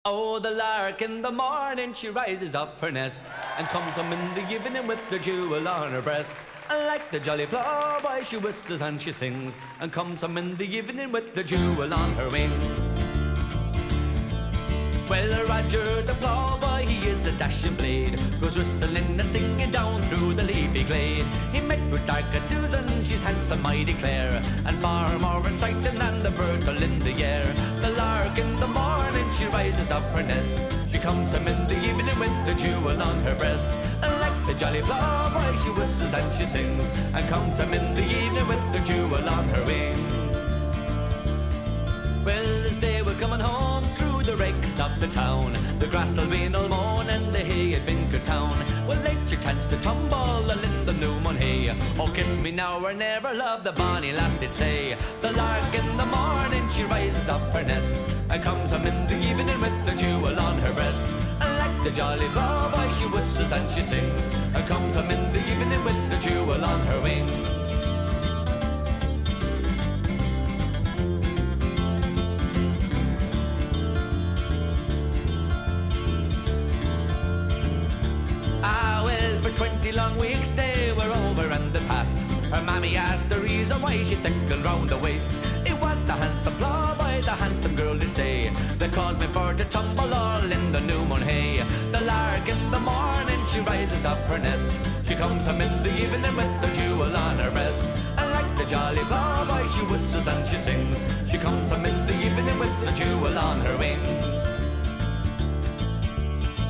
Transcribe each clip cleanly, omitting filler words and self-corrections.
Oh, the lark in the morning, she rises up her nest and comes home in the evening with the jewel on her breast. And like the jolly ploughboy, she whistles and she sings and comes home in the evening with the jewel on her wings. Well, Roger the ploughboy, he is a dashing blade, goes whistling and singing down through the leafy glade. He met with Dark-eyed Susan, she's handsome, I declare, and far more exciting than the birds all in the air. The lark in the morning, she rises up her nest, she comes home in the evening with the jewel on her breast. And like the jolly ploughboy, she whistles and she sings and comes home in the evening with the jewel on her wing. Well, as they were coming home through the rakes of the town, the grass had been all mown and the hay had been cut down. Well, let your chance to tumble all in the new mown hay. Oh, kiss me now or never, love, the bonny lass did say. The lark in the morning, she rises up her nest and comes home in the evening with the jewel on her breast. And like the jolly ploughboy, she whistles and she sings and comes home in the evening with the jewel on her wings. Ah, well, for 20 long weeks they were over and the past. Her mammy asked the reason why she tickled round the waist. It was the handsome ploughboy, the handsome girl did say, they caused me for to tumble all in the new mown hay. The lark in the morning, she rises up her nest, she comes home in the evening with the jewel on her breast. And like the jolly ploughboy, she whistles and she sings, she comes home in the evening with the jewel on her wings.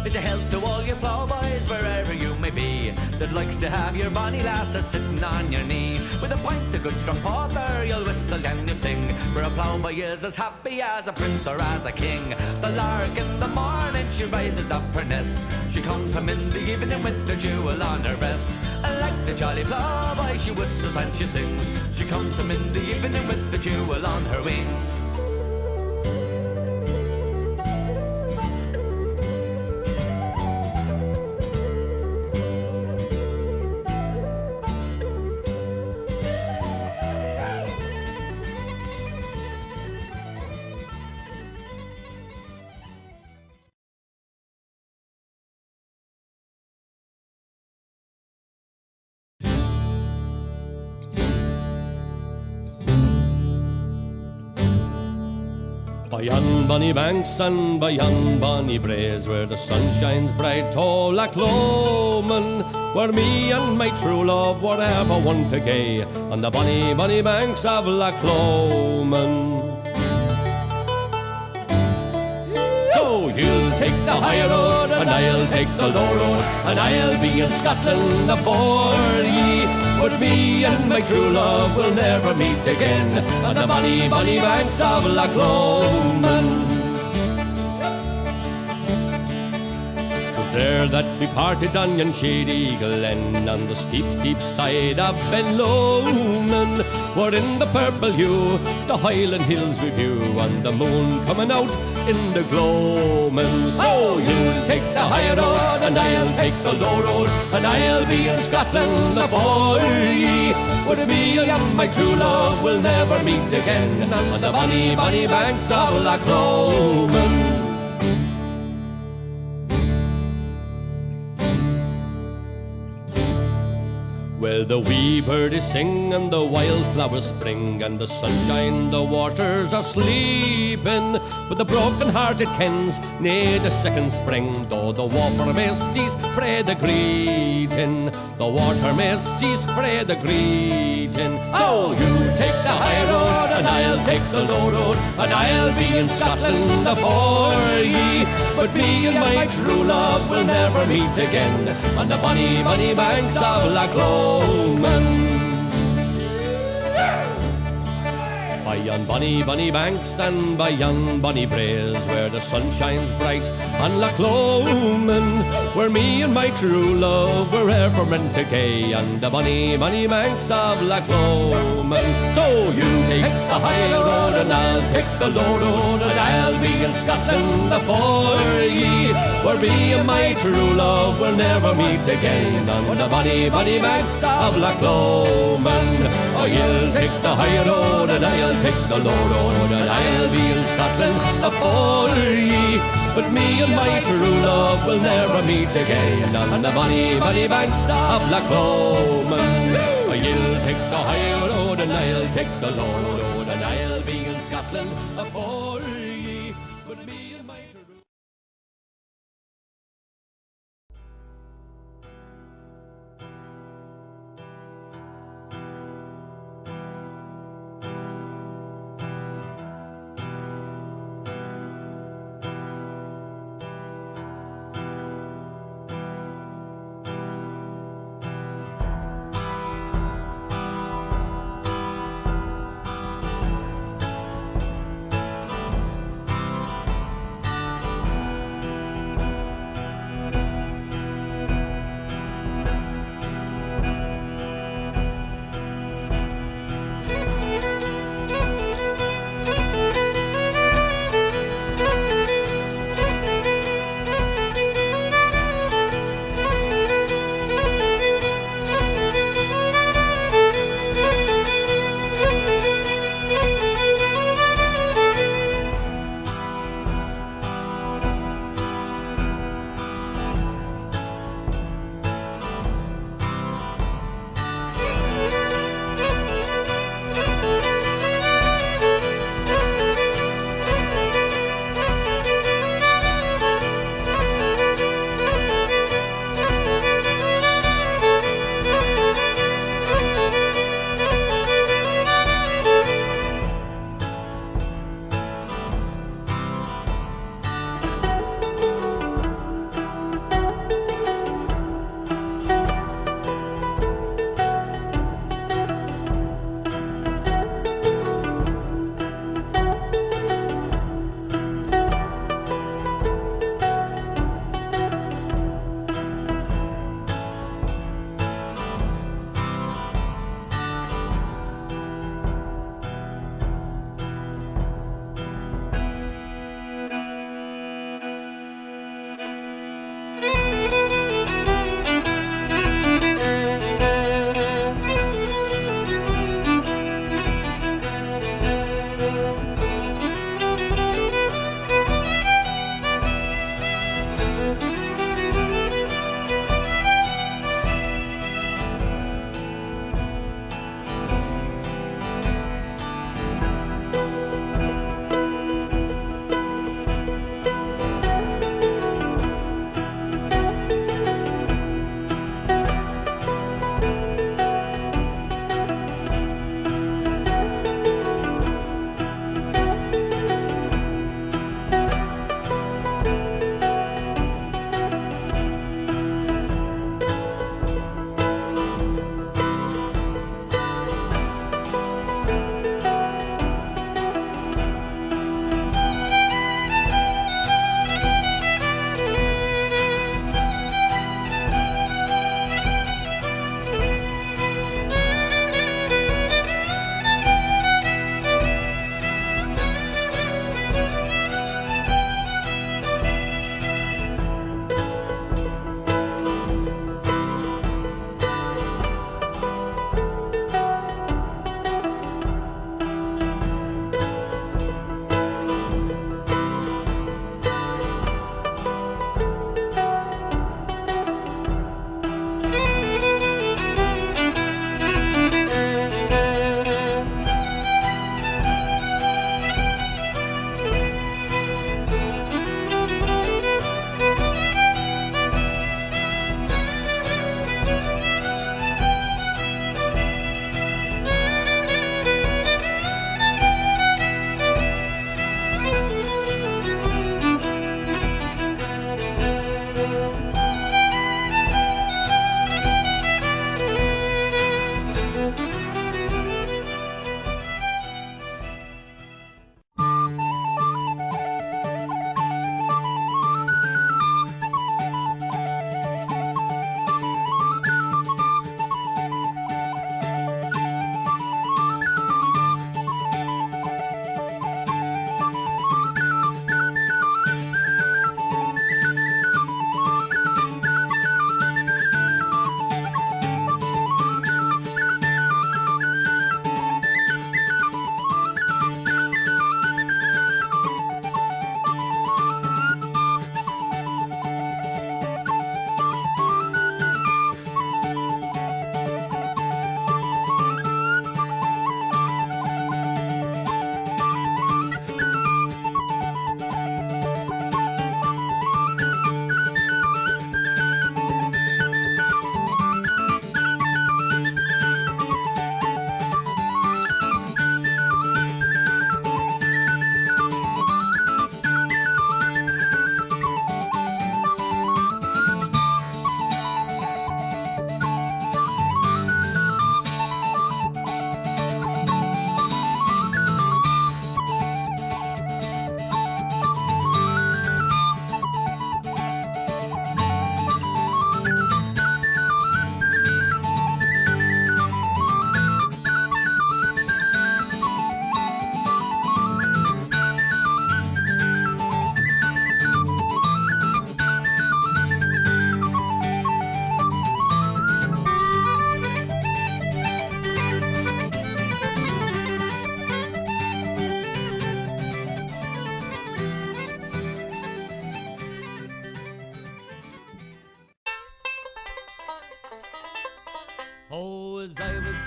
It's a health to all you ploughboys wherever you may be, that likes to have your bonny lasses sitting on your knee. With a pint of good strong porter, you'll whistle and you sing, for a ploughboy is as happy as a prince or as a king. The lark in the morning, she rises up her nest, she comes home in the evening with the jewel on her breast. And like the jolly ploughboy, she whistles and she sings, she comes home in the evening with the jewel on her wings. By yon bonny banks and by yon bonny braes, where the sun shines bright, oh Loch Lomond, where me and my true love were ever one to gay, on the bonny, bonny banks of Loch Lomond. So you'll take the high road and I'll take the low road, and I'll be in Scotland afore ye. But me and my true love will never meet again, on the bonny, bonny banks of Loch Lomond. 'Twas there that we parted on yon shady glen, on the steep, steep side of Ben Lomond, where in the purple hue the Highland hills we view, and the moon coming out in the gloaming. So you'll take the high road and I'll take the low road, and I'll be in Scotland afore ye. But me and my true love will never meet again, on the bonny, bonny banks of Loch Lomond. Well, the wee birdies sing and the wildflowers spring, and the sunshine, the waters are sleeping, but the broken-hearted kens need a second spring, though the water may cease frae the greeting, the water may cease frae the greeting. Oh, you take the high road and I'll take the low road, and I'll be in Scotland afore ye. But me and my true love will never meet again, on the bonny, bonny banks of Loch Lomond. By yon bonny, bonny banks and by yon bonny braes, where the sun shines bright on Loch Lomond, where me and my true love were ever meant to gay, on the bonny, bonny banks of Loch Lomond. So you take the high road and I'll take the low road, and I'll be in Scotland afore ye. Where me and my true love will never meet again, on the bonny, bonny banks of Loch Lomond. Oh, you'll take the high road and I'll take the low road, and I'll be in Scotland afore ye. But me and my true love will never meet again on the bonny, bonny banks of Loch Lomond. You'll take the high road and I'll take the low road, and I'll be in Scotland for ye. But me and my true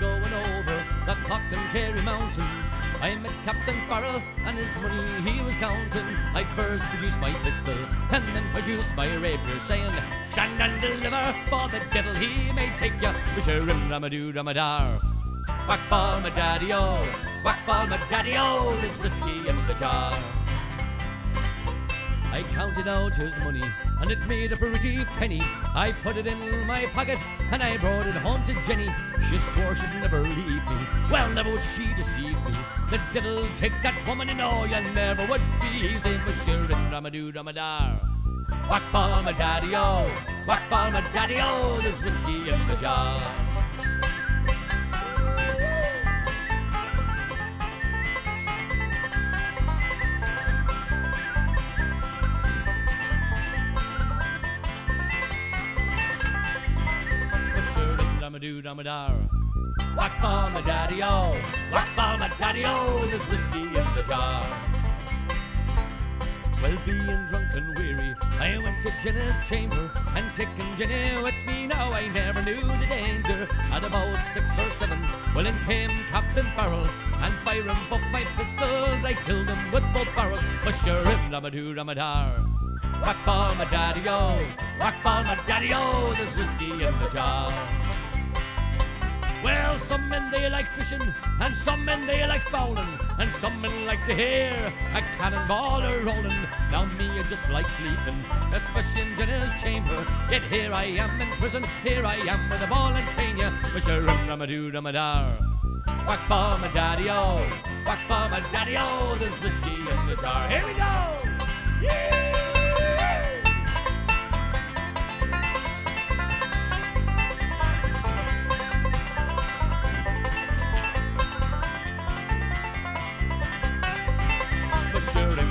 going over the Clough-and-Kerry mountains, I met Captain Farrell and his money he was counting. I first produced my pistol and then produced my rapier, saying, "Stand and deliver, for the devil he may take ya." Wisherim ramadoo ramadar. Whack ball my daddy-o, whack ball my daddy-o, there's whiskey in the jar. I counted out his money, and it made a pretty penny. I put it in my pocket, and I brought it home to Jenny. She swore she'd never leave me, well, never would she deceive me. The devil take that woman, you know, you never would be easy. Bashir and Ramadoo Ramadar. Whack ball my daddy-o, whack ball my daddy-o, there's whiskey in the jar. Ramadoo Ramadar. Whack ball my daddy-o, whack ball my daddy-o, there's whiskey in the jar. Well, being drunk and weary, I went to Jenny's chamber, and taking Jenny with me now, I never knew the danger. At about 6 or 7, well, in came Captain Farrell, and firing both my pistols, I killed him with both barrels. Bashir him, Ramadoo Ramadar. Whack ball my daddy-o, whack ball my daddy-o, there's whiskey in the jar. Well, some men they like fishing, and some men they like fowling, and some men like to hear a cannonball a-rolling. Now me, I just like sleeping, especially in Jenny's chamber. Yet here I am in prison, here I am with a ball and chain ya. Wisherim ramadoo ramadar. Whack ball my daddy-o, whack ball my daddy-o, there's whiskey in the jar. Here we go! Yeah!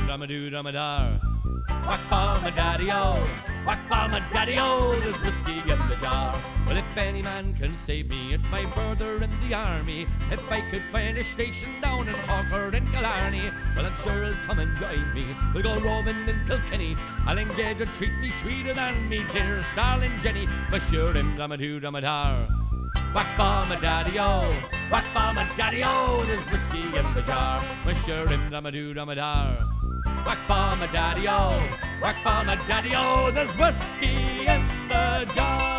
Ramadoo Ramadar. Whack ball my daddy-o, whack ball my daddy-o, there's whiskey in the jar. Well, if any man can save me, it's my brother in the army. If I could find a station down in Cork or in Killarney, well, I'm sure he'll come and join me. We'll go roving in Kilkenny. I'll engage her, treat me sweeter than me dearest darling Jenny. Bashir and Ramadoo Ramadar. Whack ball my daddy-o, whack ball my daddy-o, there's whiskey in the jar. Bashir and Ramadoo Ramadar. Whack ball my daddy-o, whack ball my daddy-o, there's whiskey in the jar.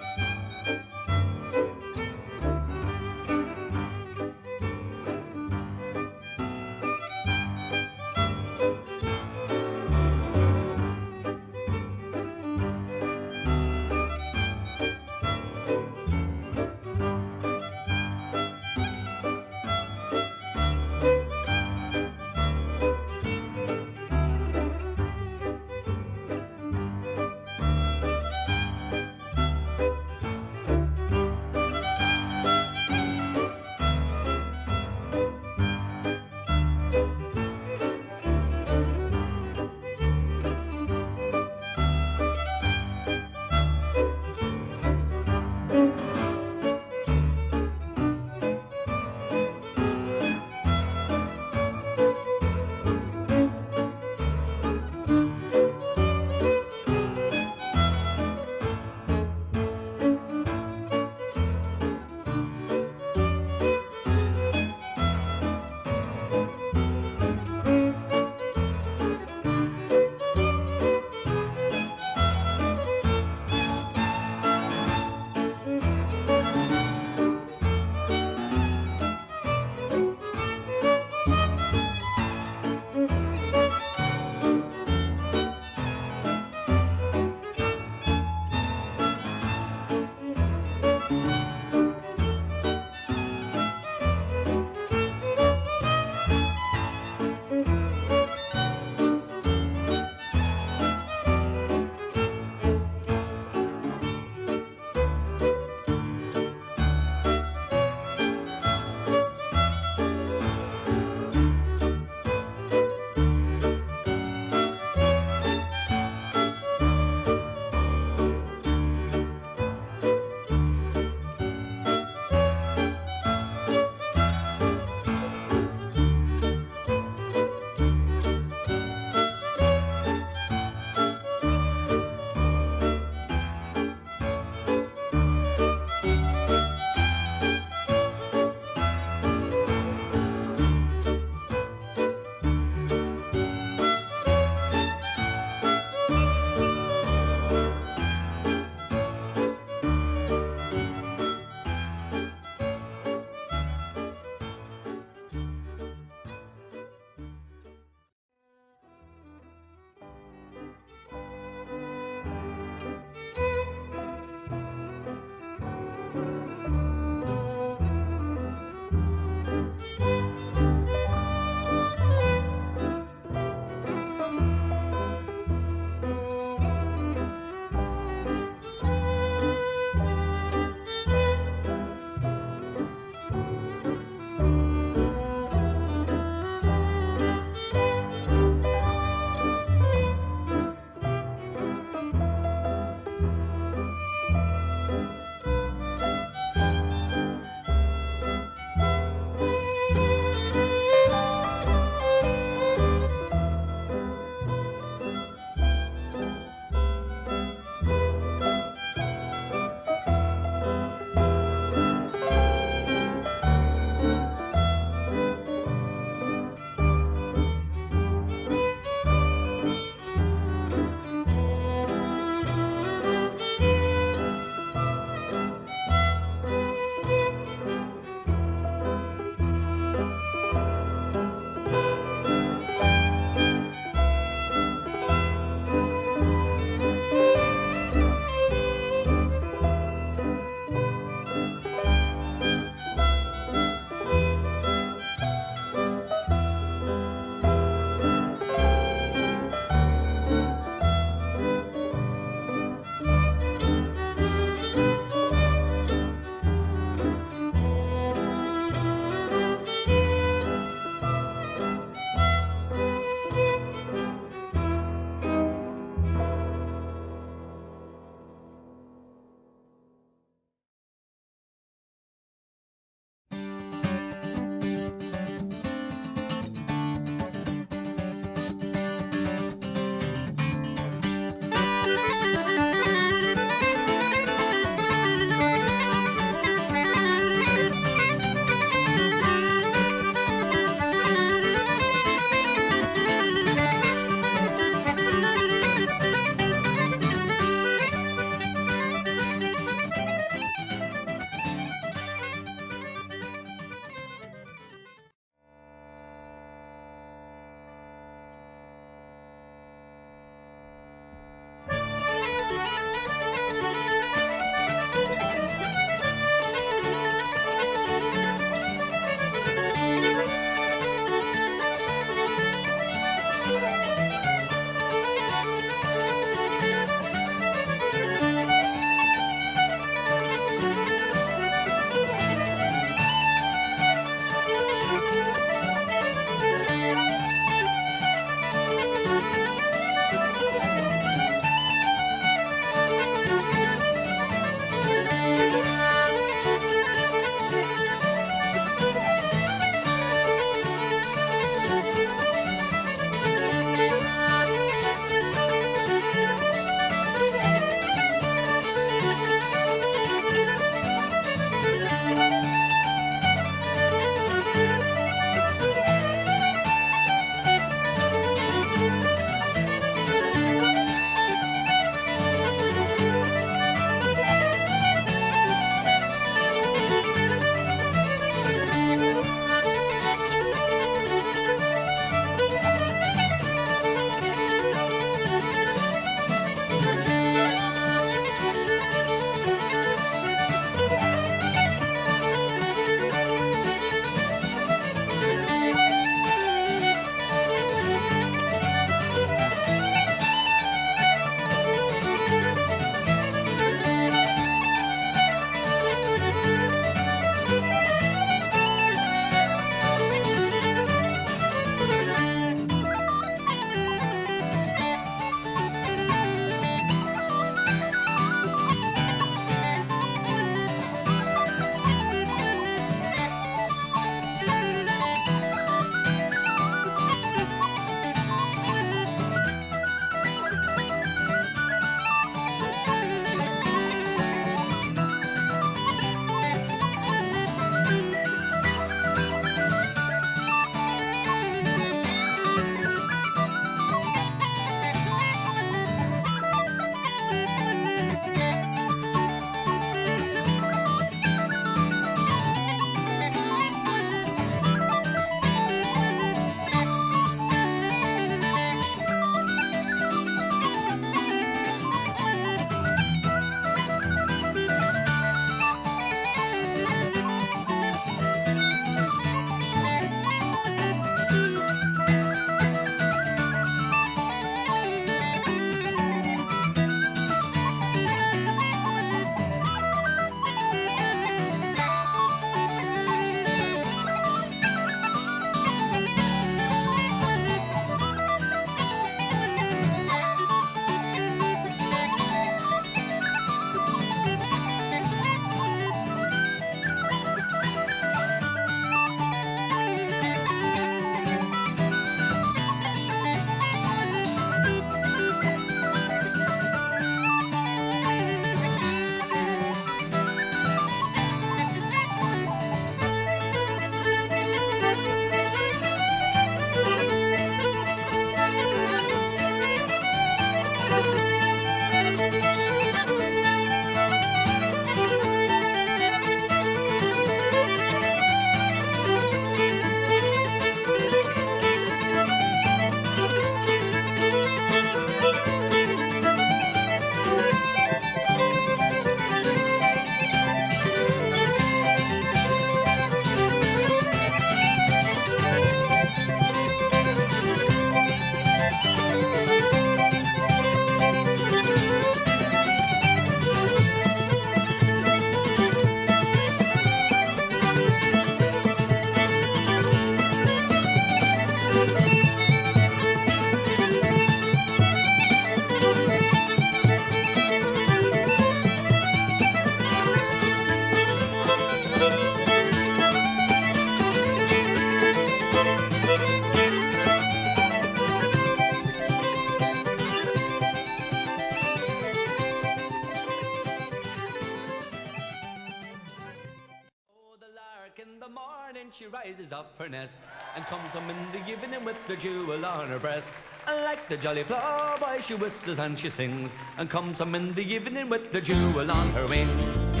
morning she rises off her nest and comes home in the evening with the jewel on her breast. And like the jolly ploughboy she whistles and she sings and comes home in the evening with the jewel on her wings.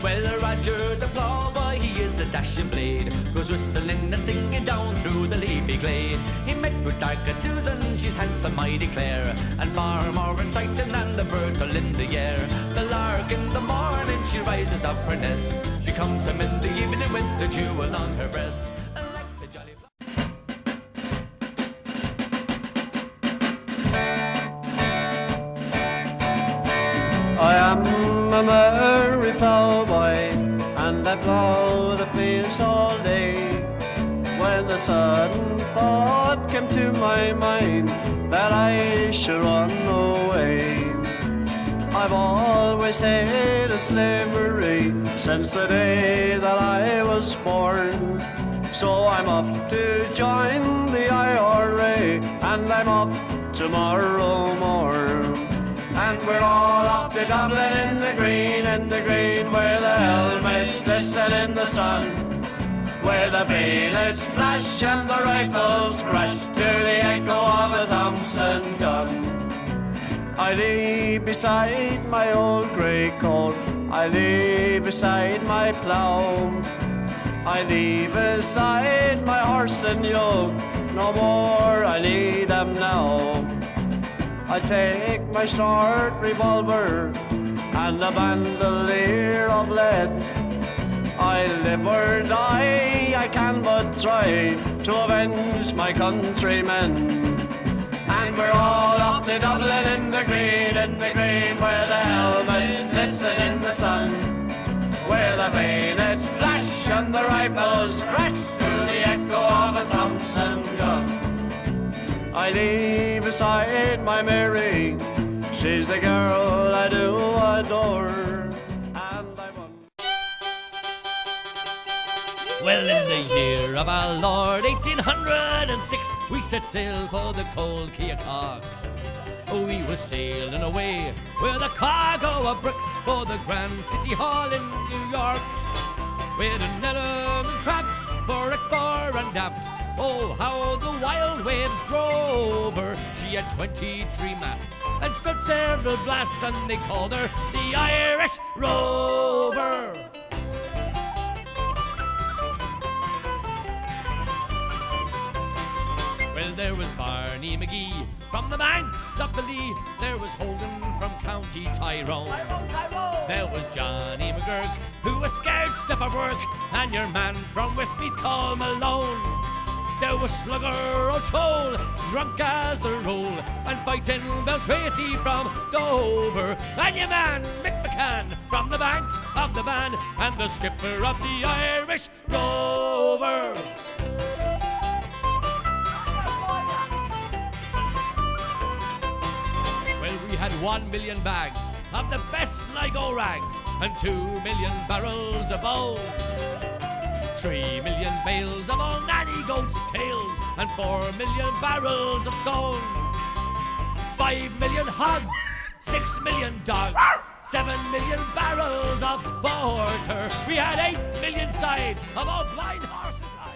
Well, Roger the ploughboy, he is a dashing blade, goes whistling and singing down through the leafy glade. He met with Dark-eyed Susan, she's handsome I declare, and far more exciting than the birds all in the air. The lark in the morning, she rises up her nest, she comes home in the evening with the jewel on her breast. And like the jolly I am a merry ploughboy, and I plough the fields all day, when a sudden thought came to my mind that I should run away. I've always hated slavery since the day that I was born, so I'm off to join the IRA, and I'm off tomorrow morn. And we're all off to Dublin in the green, where the helmets glisten in the sun, where the bayonets flash and the rifles crash to the echo of a Thompson gun. I lay beside my old grey coat, I lay beside my plough, I lay beside my horse and yoke, no more I need them now. I take my short revolver and a bandolier of lead. I live or die, I can but try to avenge my countrymen. And we're all off to Dublin in the green, where the helmets glisten in the sun, where the bayonets flash and the rifles crash through the echo of a Thompson gun. I lay beside my Mary, she's the girl I do adore, and I won. Well, in the year of our Lord 1806, we set sail for the cold Keokuk. We were sailing away with a cargo of bricks for the Grand City Hall in New York, with an enemy craft for it fore and aft. Oh, how the wild waves drove her. She had 23 masts and stood several blasts, and they called her the Irish Rover. Well, there was Barney McGee from the banks of the Lee. There was Holden from County Tyrone. There was Johnny McGurk, who was scared stiff of work, and your man from Westmeath called Malone. There was Slugger O'Toole, drunk as a roll, and fighting Beltracy from Dover, and your man Mick McCann from the banks of the Van, and the skipper of the Irish Rover. Well, we had 1 million bags of the best Sligo rags, and 2 million barrels of bone, 3 million bales of old nanny goats' tails, and 4 million barrels of stone, 5 million hogs, 6 million dogs, 7 million barrels of porter. We had 8 million sides of old blind horses' hides.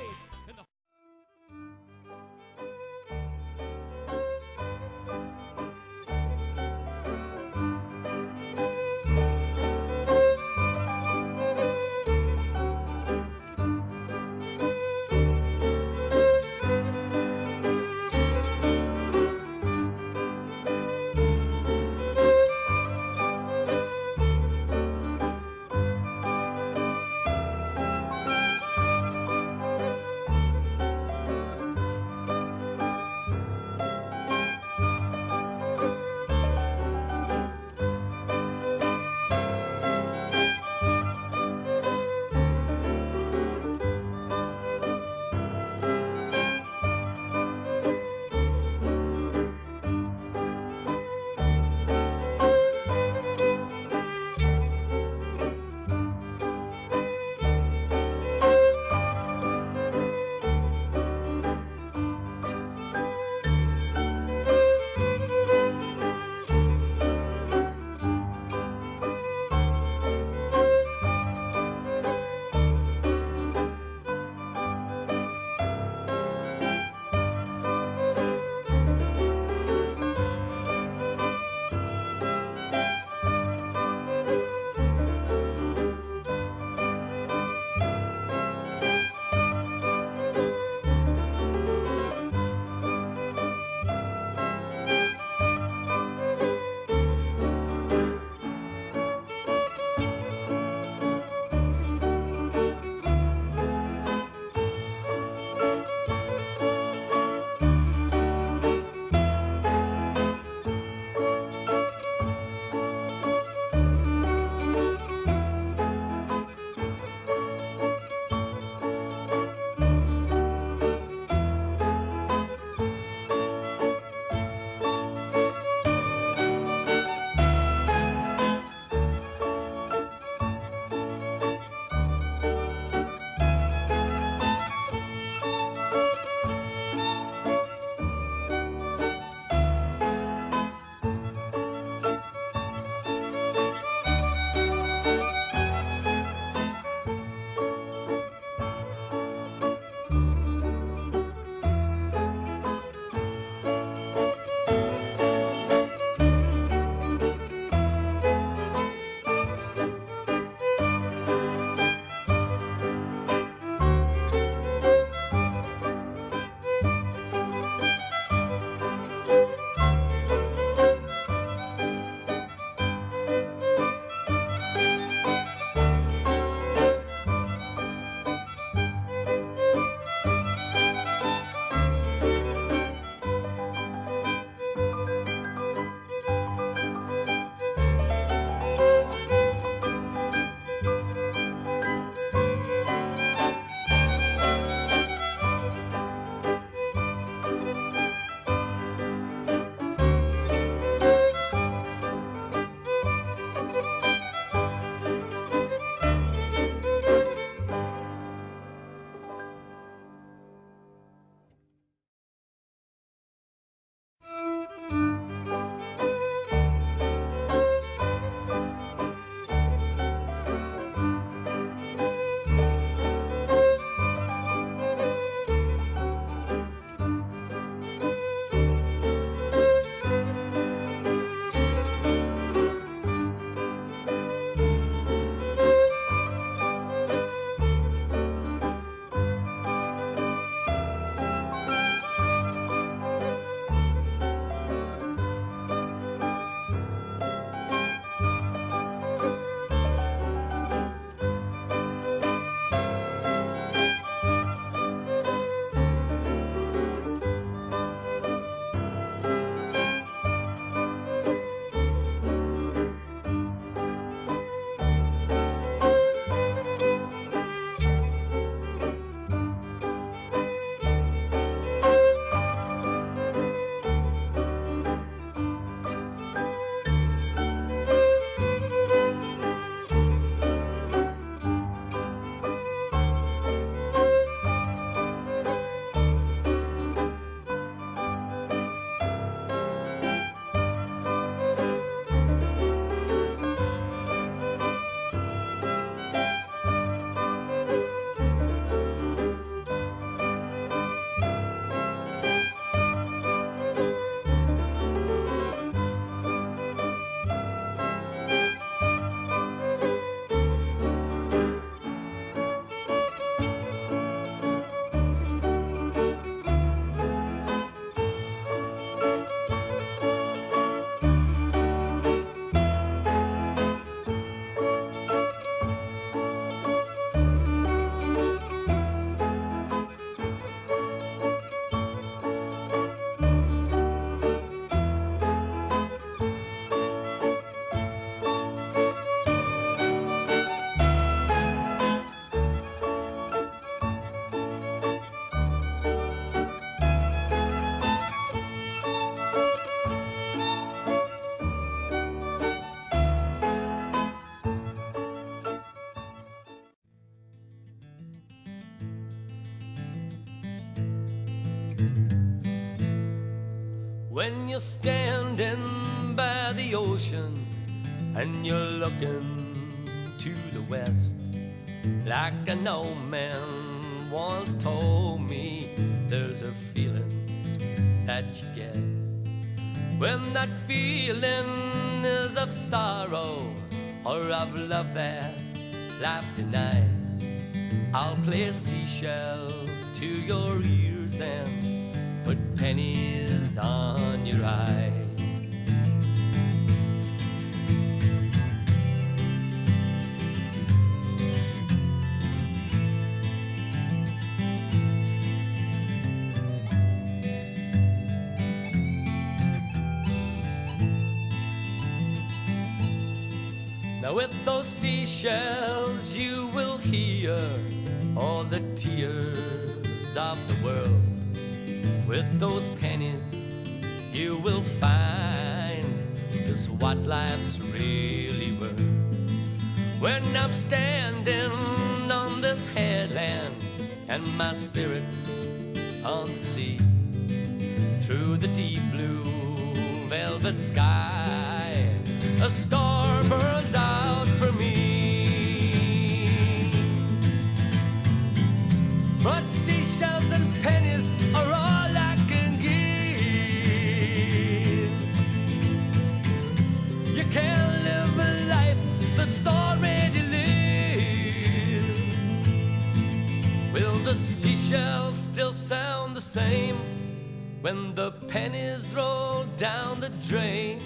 When you're standing by the ocean and you're looking to the west, like an old man once told me, there's a feeling that you get when that feeling is of sorrow or of love that life denies. I'll play seashells to your ears and put pennies on your eyes. Now with those seashells you will hear all the tears of the world. With those pennies you will find just what life's really worth. When I'm standing on this headland and my spirit's on the sea, through the deep blue velvet sky, a star burns out for me. But seashells and pennies are all I can give. You can't live a life that's already lived. Will the seashells still sound the same when the pennies roll down the drain?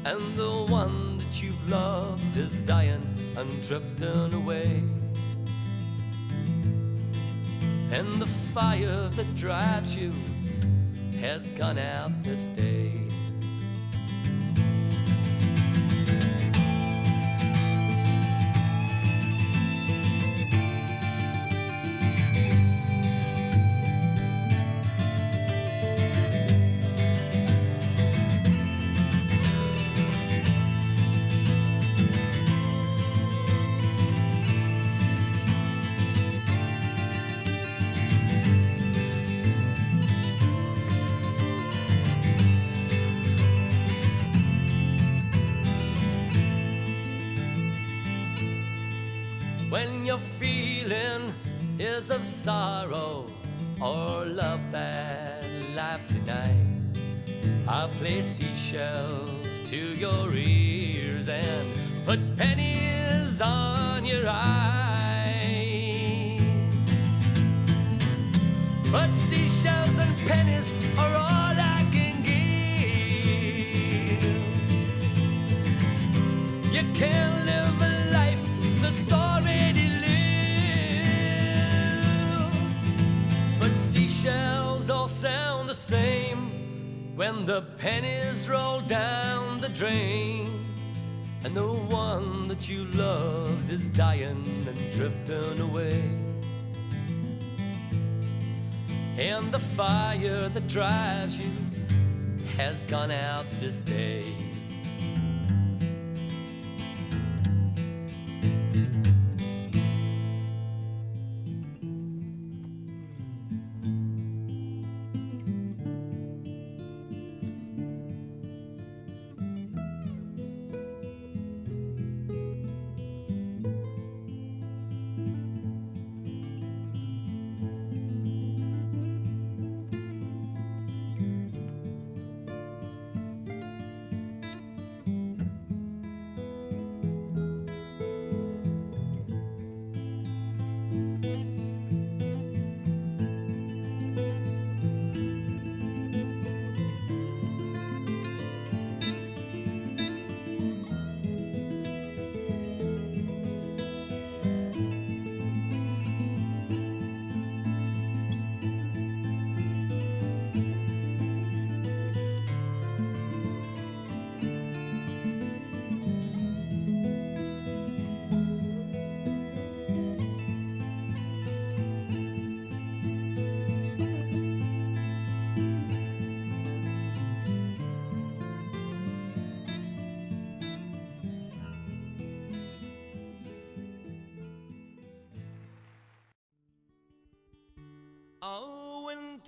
And the one that you've loved is dying and drifting away. And the fire that drives you has gone out this day. When your feeling is of sorrow or love that life denies, I'll play seashells to your ears and put pennies on your eyes. But seashells and pennies are all I can give. You can't live a life that's already lived. But seashells all sound the same when the pennies roll down the drain. And the one that you loved is dying and drifting away. And the fire that drives you has gone out this day.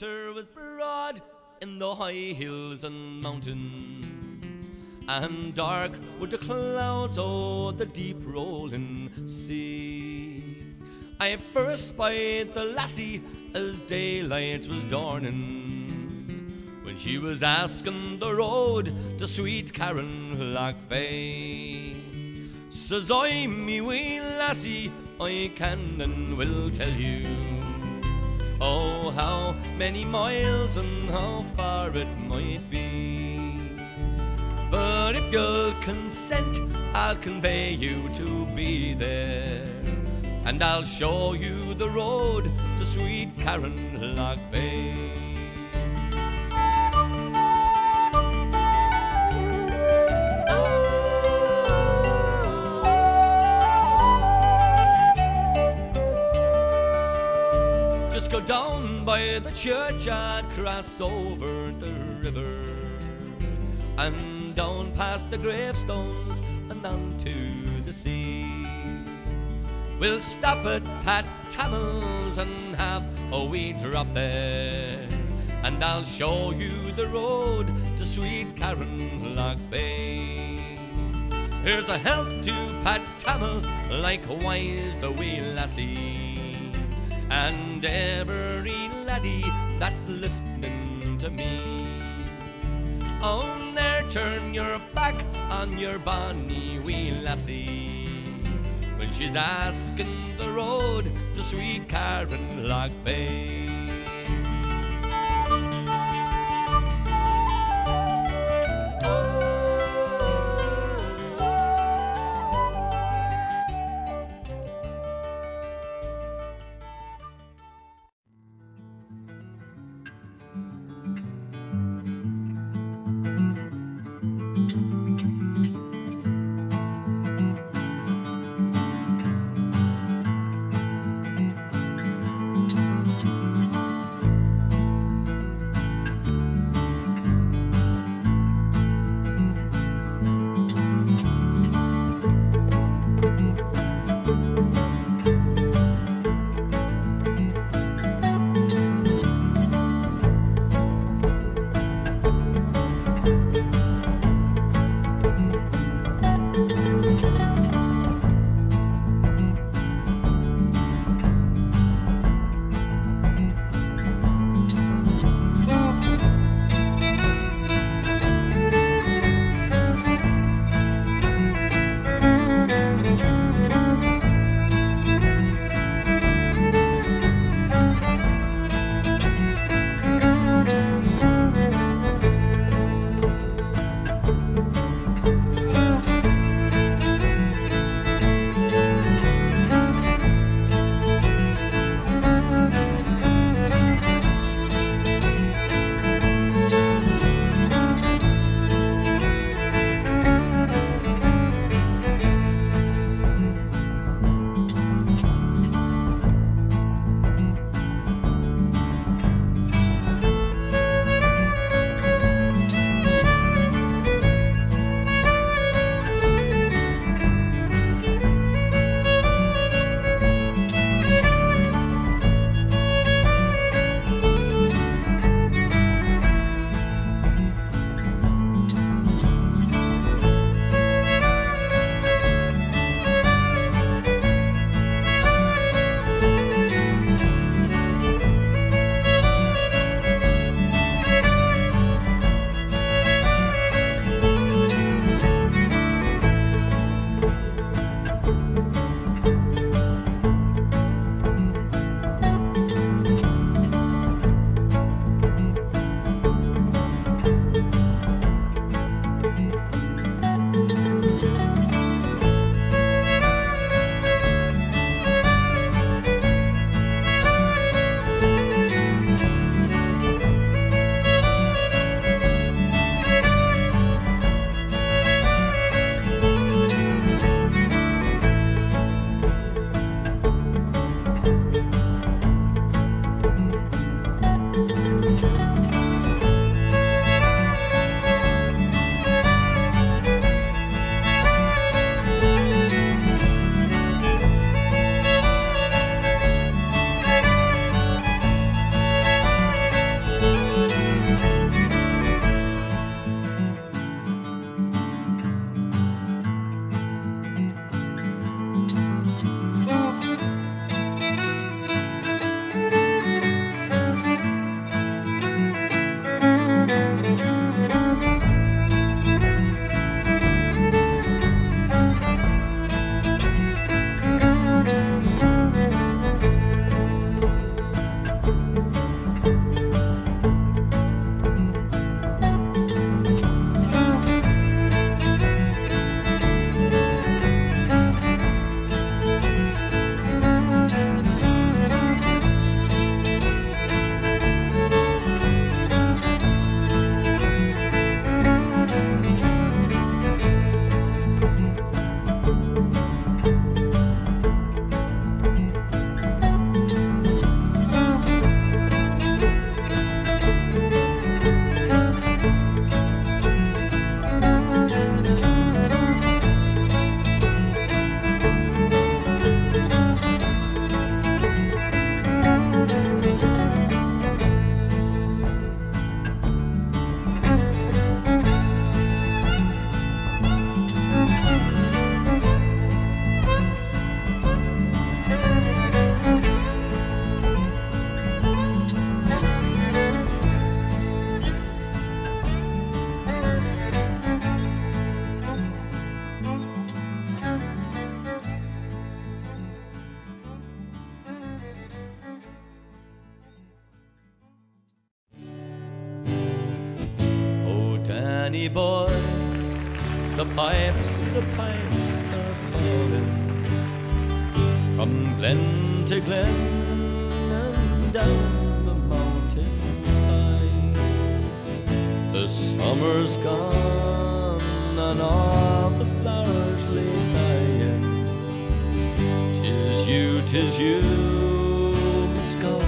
water was broad in the high hills and mountains, and dark were the clouds o'er the deep rolling sea. I first spied the lassie as daylight was dawning, when she was asking the road to sweet Carronlough Bay. Says I, me wee lassie, I can and will tell you, oh, how many miles and how far it might be. But if you'll consent, I'll convey you to be there, and I'll show you the road to sweet Carronlough Bay. Just go down by the churchyard, cross over the river, and down past the gravestones and on to the sea. We'll stop at Pat Tamil's and have a wee drop there, and I'll show you the road to sweet Carronlough Bay. Here's a health to Pat Tamil, likewise the wee lassie, and every laddie that's listening to me. Oh, there, turn your back on your bonny wee lassie when she's asking the road to sweet Carronlough Bay. Danny boy, the pipes are calling from glen to glen and down the mountainside. The summer's gone and all the flowers lay dying. 'Tis you must go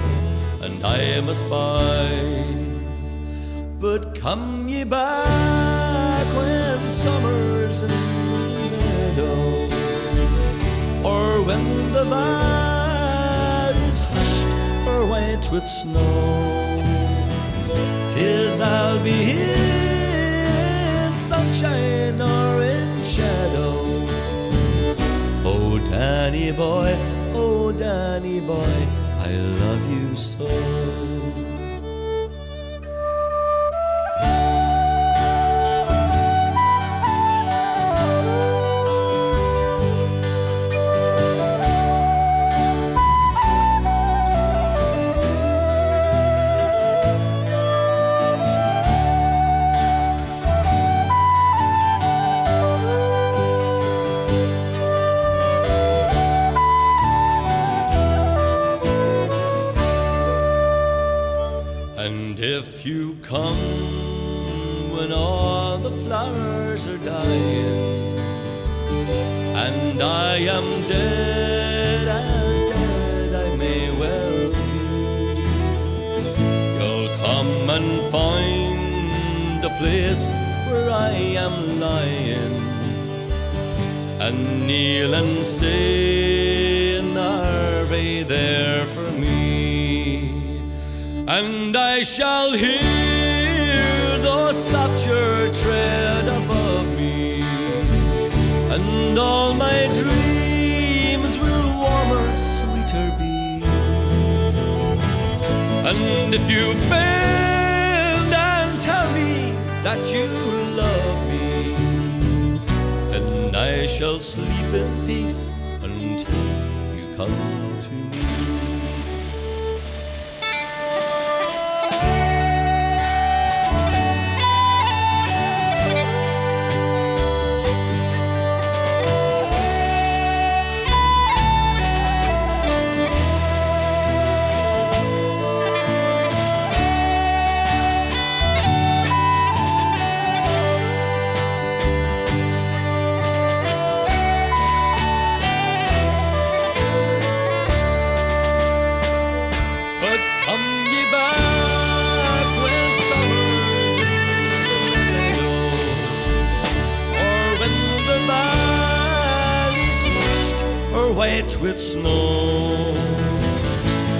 and I must bide. But come ye back when summer's in the meadow, or when the valley's hushed or white with snow. 'Tis I'll be here in sunshine or in shadow. Oh Danny boy, I love you so. And if you come when all the flowers are dying, and I am dead as dead I may well be, you'll come and find the place where I am lying, and kneel and say an Ave there for me. And I shall hear the soft your tread above me, and all my dreams will warmer, sweeter be. And if you bend and tell me that you love me, then I shall sleep in peace until you come to me. White with snow,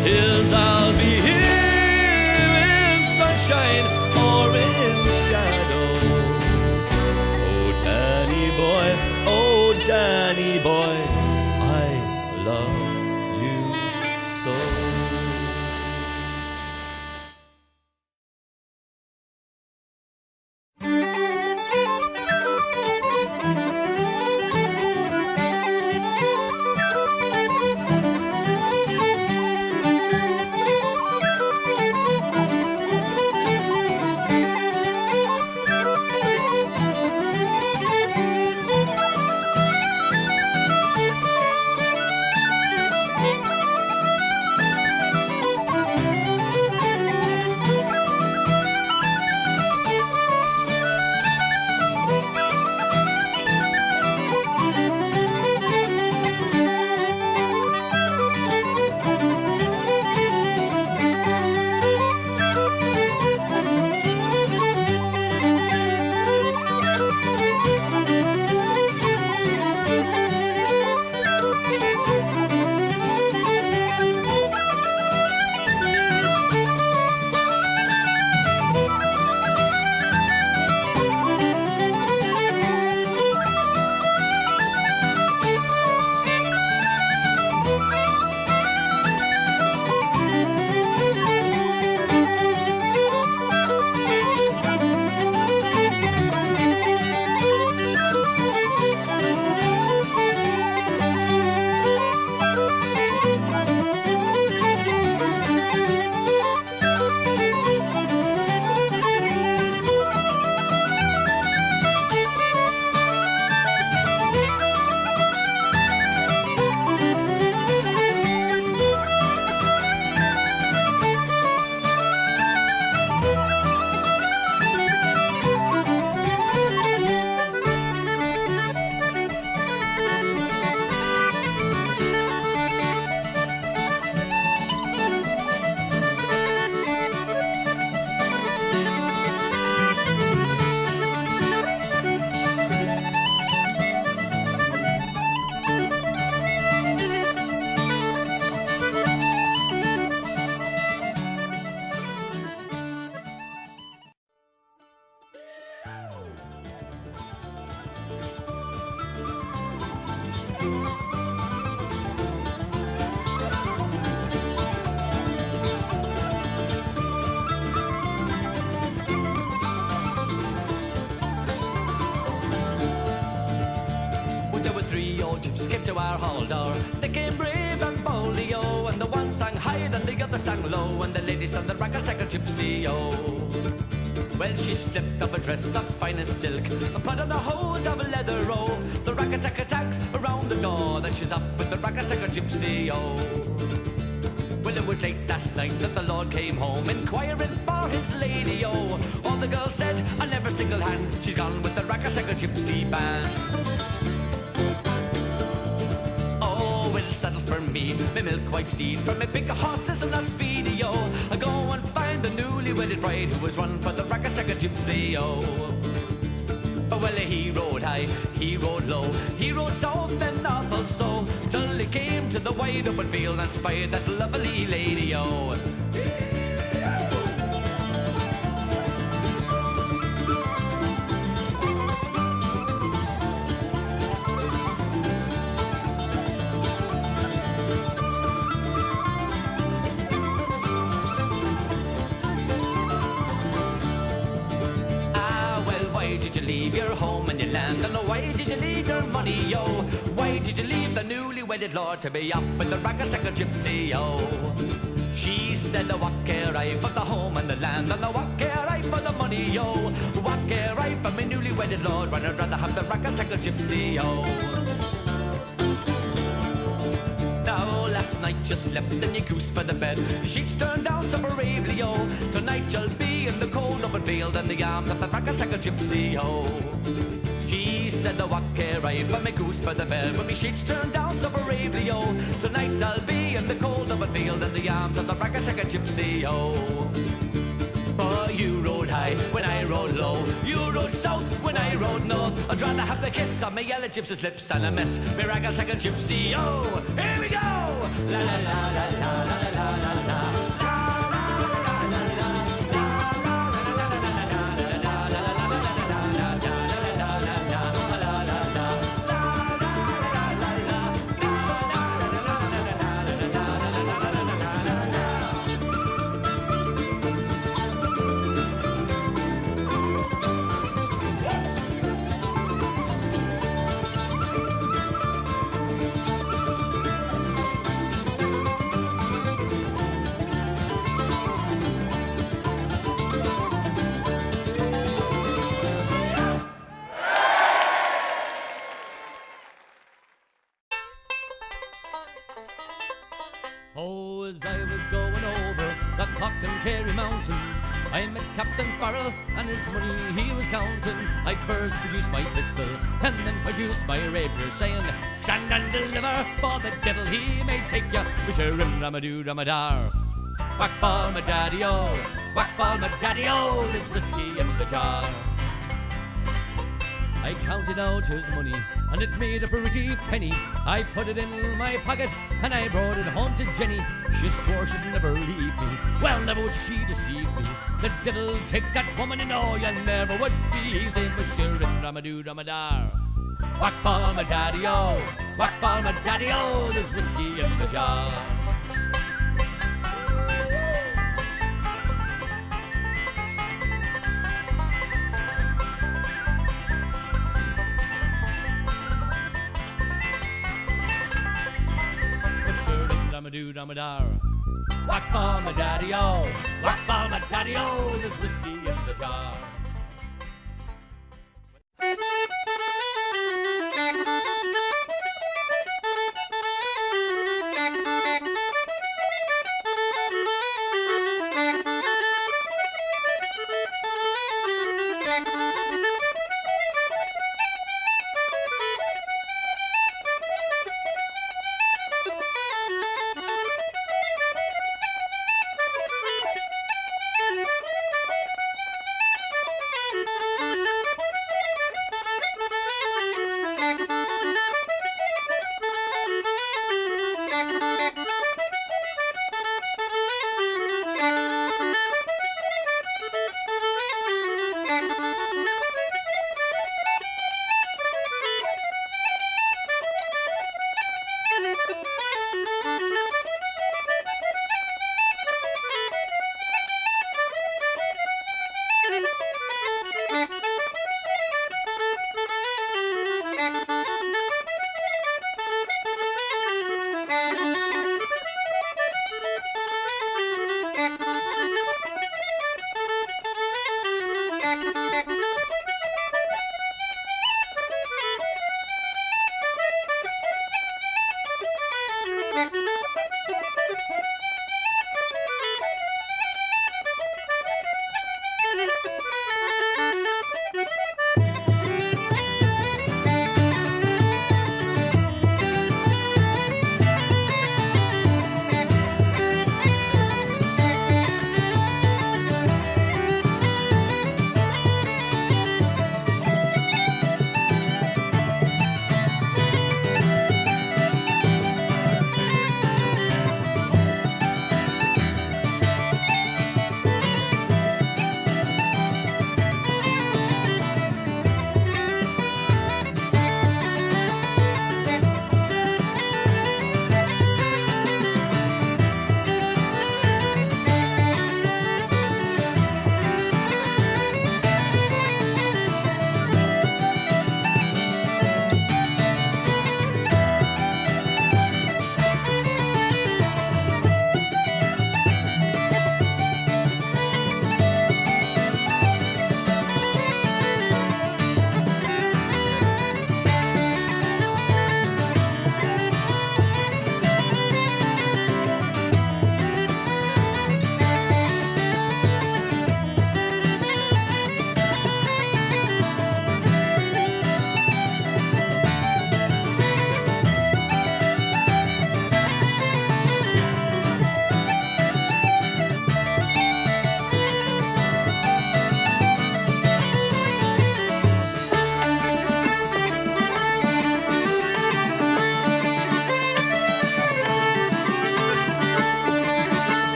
'tis I'll be here in sunshine or in shadow. Oh Danny boy, I love you so. old gypsies came to our hall door. They came brave and boldly, oh, and the one sang high, and the other sang low, and the lady sang the ragga-tagga gypsy, oh. Well, she slipped up a dress of finest silk and put on a hose of leather, oh. The ragga-tagga-tags around the door, then she's up with the ragga-tagga gypsy, oh. Well, it was late last night that the Lord came home, inquiring for his lady, oh. All the girls said, on every single hand, she's gone with the ragga-tagga gypsy band. Oh, well, saddle for me, my milk-white steed, for my big horses are not speedy, oh. I go and find the newly wedded bride who was run for the ragga-tagga gypsy, oh. Oh, well, he rode high, he rode low, he rode south and north also, till he came to the wide open field and spied that lovely lady, oh. Why did you leave your home and your land? And why did you leave your money, yo? Why did you leave the newly wedded lord to be up with the ragga-tagga gypsy, yo? She said, what care I for the home and the land? And what care I for the money, yo? What care I for my newly wedded lord when I'd rather have the ragga-tagga gypsy, yo? Now, last night you slept in your goose for the bed. The sheets turned down so bravely, oh. Tonight you'll be in the cold open field in the arms of the ragga-tagga gypsy, oh. She said, what care I for my goose for the bed, when my sheets turned down so bravely, oh. Tonight I'll be in the cold open field in the arms of the ragga-tagga gypsy, oh. Oh, you rode high when I rode low. You rode south when I rode north. I'd rather have the kiss on my yellow gypsy's lips and a miss me ragga-tagga gypsy. Oh, here we go! La la la la la la la la la. Oh, as I was going over the Cock and Kerry mountains, I met Captain Farrell and his money he was counting. I first produced my pistol and then produced my rapier, saying, "Stand and deliver, for the devil he may take ya." Wisharim ramadoo ramadar. Whack ball my daddy-o, whack ball my daddy-o, there's whiskey in the jar. I counted out his money, and it made a pretty penny. I put it in my pocket, and I brought it home to Jenny. She swore she'd never leave me, well, never would she deceive me. The devil take that woman, and oh, you never would be easy. Bashir and Ramadoo Ramadar. Whack ball my daddy-o, whack ball my daddy-o, there's whiskey in the jar. Ramadoo Ramadar. Whack ball my daddy-o, whack ball my daddy-o, there's whiskey in the jar.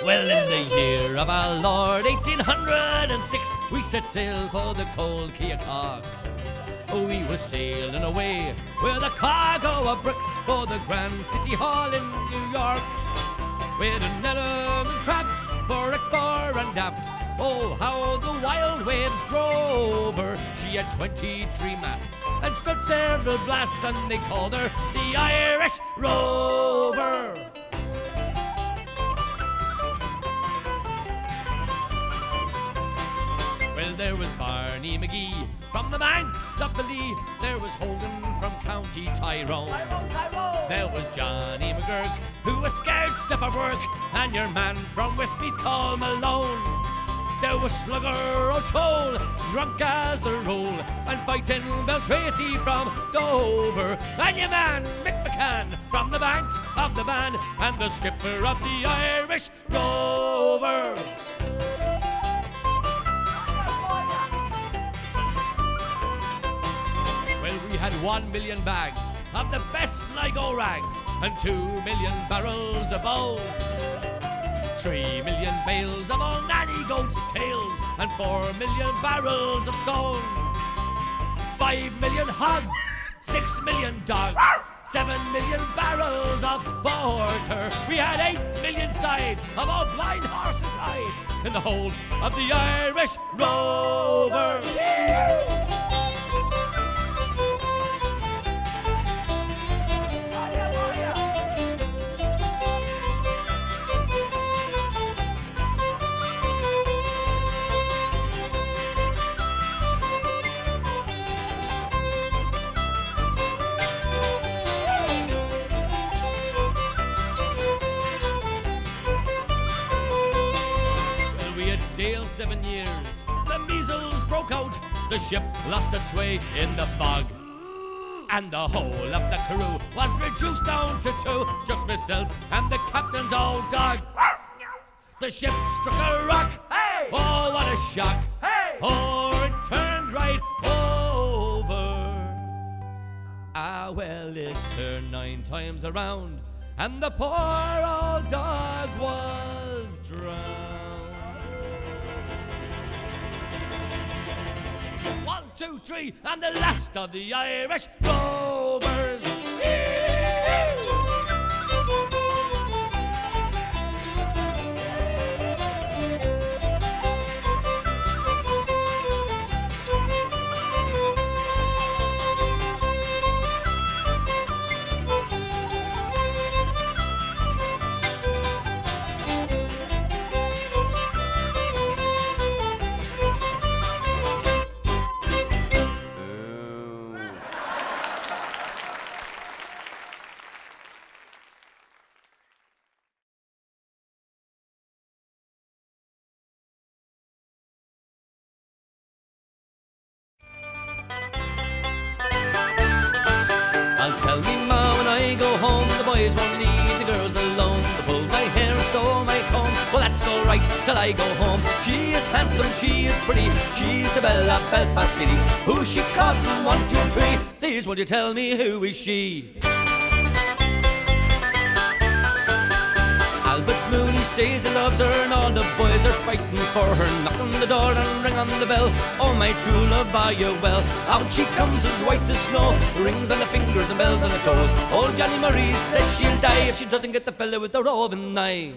Well, in the year of our Lord 1806, we set sail for the cold Keokuk. We were sailing away with a cargo of bricks for the Grand City Hall in New York. With an enemy craft for it fore and aft. Oh, how the wild waves drove her. She had 23 masts and stood several blasts, and they called her the Irish Rover. Well, there was Barney McGee from the banks of the Lee. There was Hogan from County Tyrone. There was Johnny McGurk, who was scared stiff of work, and your man from Westmeath, Call Malone. There was Slugger O'Toole, drunk as a roll, and fighting Beltracy from Dover, and your man Mick McCann from the banks of the Bann, and the skipper of the Irish Rover. Well, we had 1 million bags of the best Sligo rags, and 2 million barrels of bone. 3 million bales of old nanny goats' tails, and 4 million barrels of stone. 5 million hogs, 6 million dogs, 7 million barrels of porter. We had 8 million sides of all blind horses' hides in the hold of the Irish Rover. Sailed 7 years, the measles broke out, the ship lost its way in the fog, and the whole of the crew was reduced down to 2, just myself and the captain's old dog. The ship struck a rock, hey! Oh, what a shock, hey! Oh, it turned right over. Ah, well, it turned 9 times around, and the poor old dog was drowned. 1, 2, 3, and the last of the Irish Rovers. I'll tell me ma when I go home, the boys won't leave the girls alone. They pulled my hair and stole my comb. Well, that's all right till I go home. She is handsome, she is pretty, she's the belle of Belfast City. Who she caught in 1, 2, 3? Please, will you tell me who is she? Albert Mooney says he loves her, and all the boys are fighting for her. Knock on the door and ring on the bell. Oh, my true love, are you well? Out she comes as white as snow, rings on the fingers and bells on the toes. Old Johnny Murray says she'll die if she doesn't get the fella with the roving eye.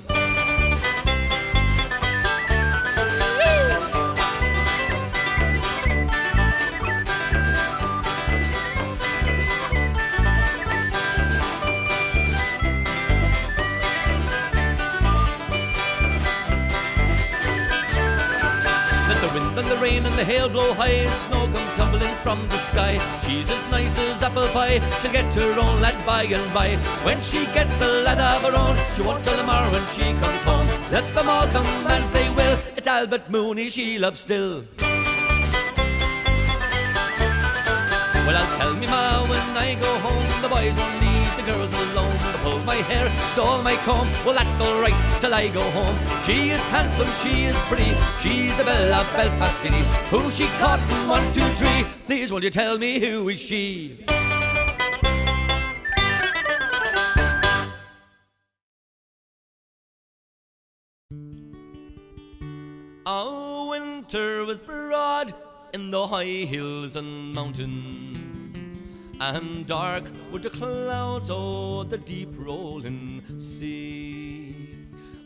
And the rain and the hail blow high, snow come tumbling from the sky. She's as nice as apple pie, she'll get her own lad by and by. When she gets a lad of her own, she won't tell them more when she comes home. Let them all come as they will, it's Albert Mooney she loves still. Well, I'll tell me ma when I go home, the boys won't leave the girls alone. They pulled my hair, stole my comb, well that's all right till I go home. She is handsome, she is pretty, she's the belle of Belfast City. Who she caught in 1, 2, 3? Please will you tell me who is she? winter was broad in the high hills and mountains, and dark were the clouds o'er the deep rolling sea.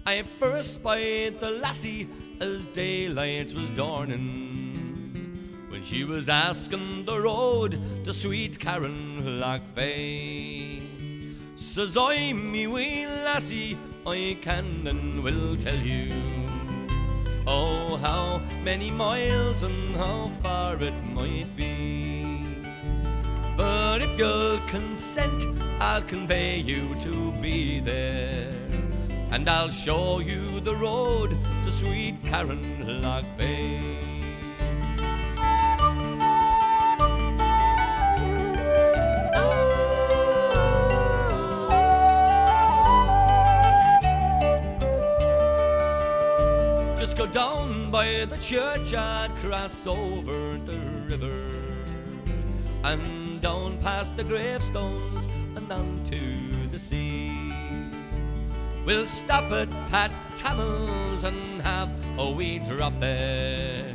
I first spied the lassie as daylight was dawning, when she was asking the road to sweet Carronlough Bay. Says I, me wee lassie, I can and will tell you, oh, how many miles and how far it might be. But if you'll consent, I'll convey you to be there, and I'll show you the road to sweet Carronlough Bay. Just go down by the churchyard, cross over the river, and down past the gravestones and on to the sea. We'll stop at Pat Tamil's and have a wee drop there,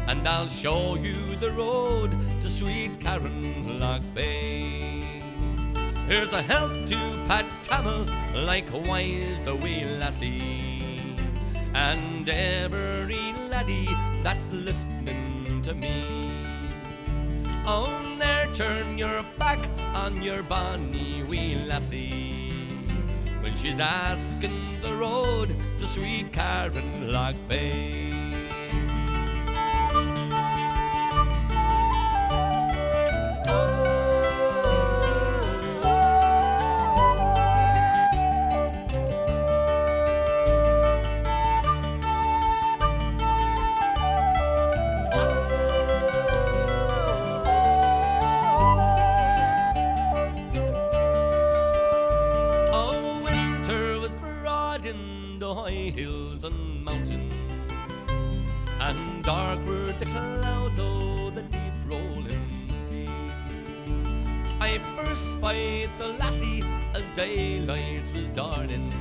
and I'll show you the road to sweet Carronlough Bay. Here's a health to Pat Tamil, likewise the wee lassie, and every laddie that's listening to me. Oh, there, turn your back on your bonny wee lassie when she's asking the road to sweet Carronlough Bay. Hills and mountains, and dark were the clouds o'er the deep rolling sea. I first spied the lassie as daylight was dawning,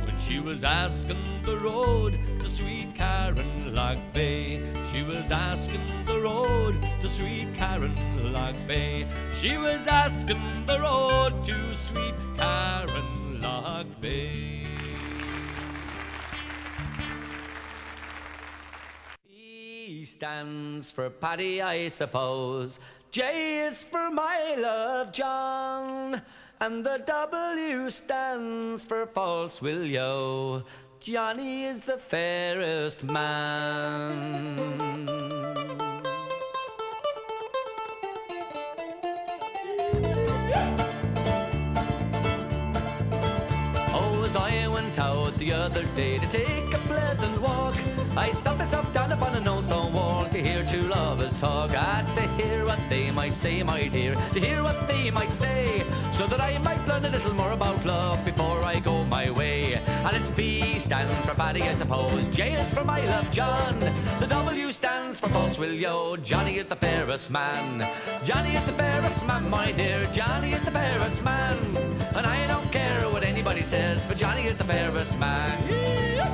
when she was asking the road to sweet Carronlough Bay. She was asking the road to sweet Carronlough Bay. She was asking the road to sweet Carronlough Bay. P stands for Paddy, I suppose. J is for my love, John. And the W stands for false will yo. Johnny is the fairest man. Oh, as I went out the other day to take a pleasant walk, I sat myself down upon an old stone wall to hear two lovers talk. I had to hear what they might say, my dear, to hear what they might say, so that I might learn a little more about love before I go my way. And it's P stands for Paddy, I suppose. J is for my love, John. The W stands for false will yo. Johnny is the fairest man. Johnny is the fairest man, my dear. Johnny is the fairest man. And I don't care what anybody says, for Johnny is the fairest man. Yeah.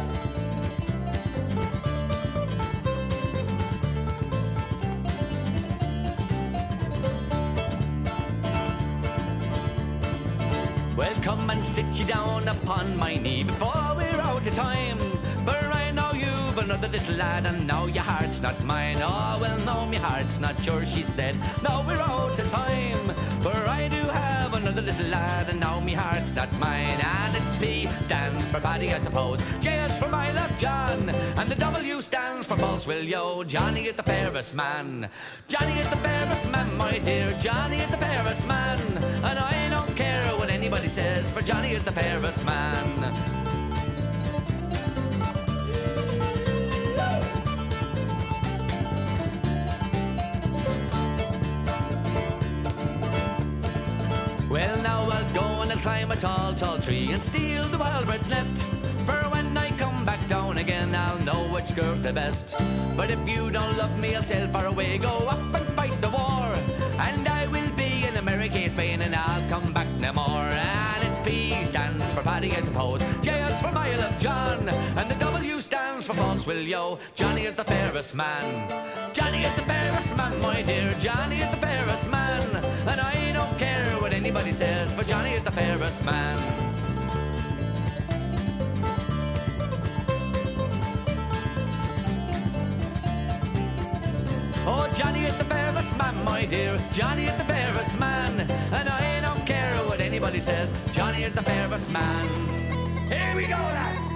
Well, come and sit you down upon my knee before we're out of time, for I know you've another little lad, and now your heart's not mine. Oh, well, no, me heart's not yours, she said. Now we're out of time, for I do have another little lad, and now me heart's not mine. And it's P stands for Paddy, I suppose. J is for my love, John. And the W stands for false will yo. Johnny is the fairest man. Johnny is the fairest man, my dear. Johnny is the fairest man. And I don't care what anybody says, for Johnny is the fairest man. Well, now I'll go and I'll climb a tall, tall tree and steal the wild bird's nest, for when I come back down again, I'll know which girl's the best. But if you don't love me, I'll sail far away, go off and fight the war, and I will be in America, Spain, and I'll come back no more. And it's P stands for Paddy, I suppose. J is for my love, John. And the W stands for false will yo. Johnny is the fairest man. Johnny is the fairest man, my dear. Johnny is the fairest man. And I don't care what anybody says, for Johnny is the fairest man. Oh, Johnny is the fairest man, my dear. Johnny is the fairest man. And I don't care what anybody says, Johnny is the fairest man. Here we go, lads.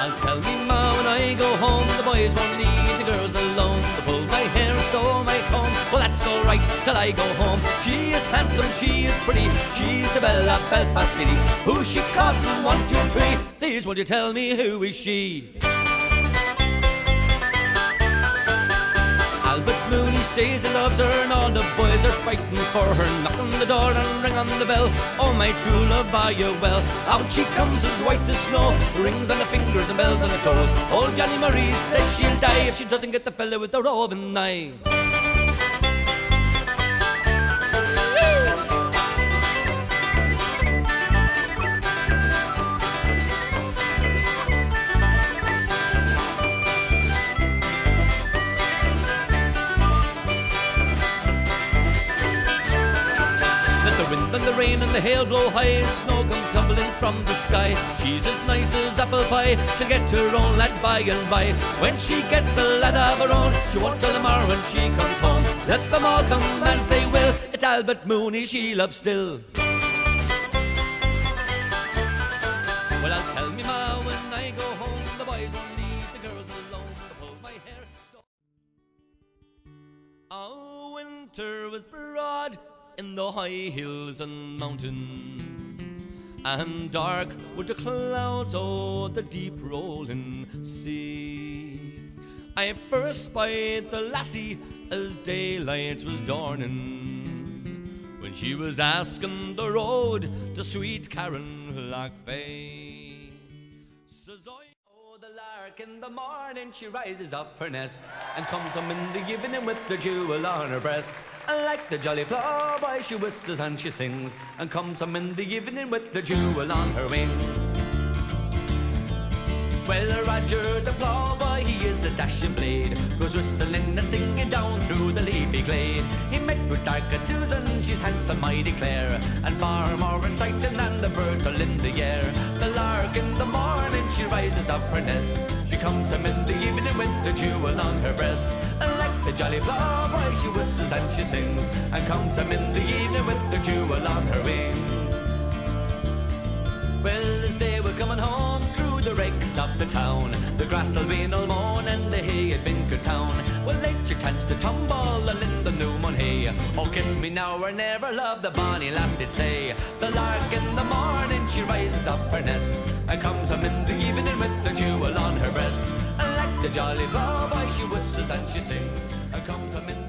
I'll tell me ma when I go home, the boys won't leave the girls alone. They pull my hair and stole my comb. Well, that's alright till I go home. She is handsome, she is pretty, she's the belle of Belfast City. Who's she courting? 1, 2, 3. Please will you tell me who is she? Albert Mooney says he loves her, and all the boys are fighting for her. Knock on the door and ring on the bell. Oh, my true love, are you well? Out she comes as white as snow, rings on her fingers and bells on her toes. Old Johnny Marie says she'll die if she doesn't get the fella with the roving eye. The wind and the rain and the hail blow high, snow come tumbling from the sky. She's as nice as apple pie, she'll get her own lad by and by. When she gets a lad of her own, she won't tell them more when she comes home. Let them all come as they will, it's Albert Mooney she loves still. Well, I'll tell me ma when I go home, the boys won't leave the girls alone. They'll pull my hair. Oh, winter was broad in the high hills and mountains, and dark were the clouds o'er the deep rolling sea. I first spied the lassie as daylight was dawning, when she was asking the road to sweet Carronlough Bay. Says I, oh, the lark in the morning, she rises off her nest and comes home in the evening with the jewel on her breast. And like the jolly ploughboy, she whistles and she sings, and comes home in the evening with the jewel on her wings. Well, Roger the ploughboy, he is a dashing blade, goes whistling and singing down through the leafy glade. He met with Dark-eyed Susan, she's handsome, I declare, and far more exciting than the birds all in the air. The lark in the morning, she rises up her nest, she comes home in the evening with the jewel on her breast. And like the jolly ploughboy, she whistles and she sings, and comes home in the evening with the jewel on her wing. Well, as they were coming home through the rakes of the town, the grass had been all mown and the hay had been cut down. Well, let your chance to tumble all in the new mown hay. Oh, kiss me now or never, love, the bonny lass did say. The lark in the morning, she rises up her nest, and comes home in the evening with the jewel on her breast. And like the jolly ploughboy, she whistles and she sings, and comes home in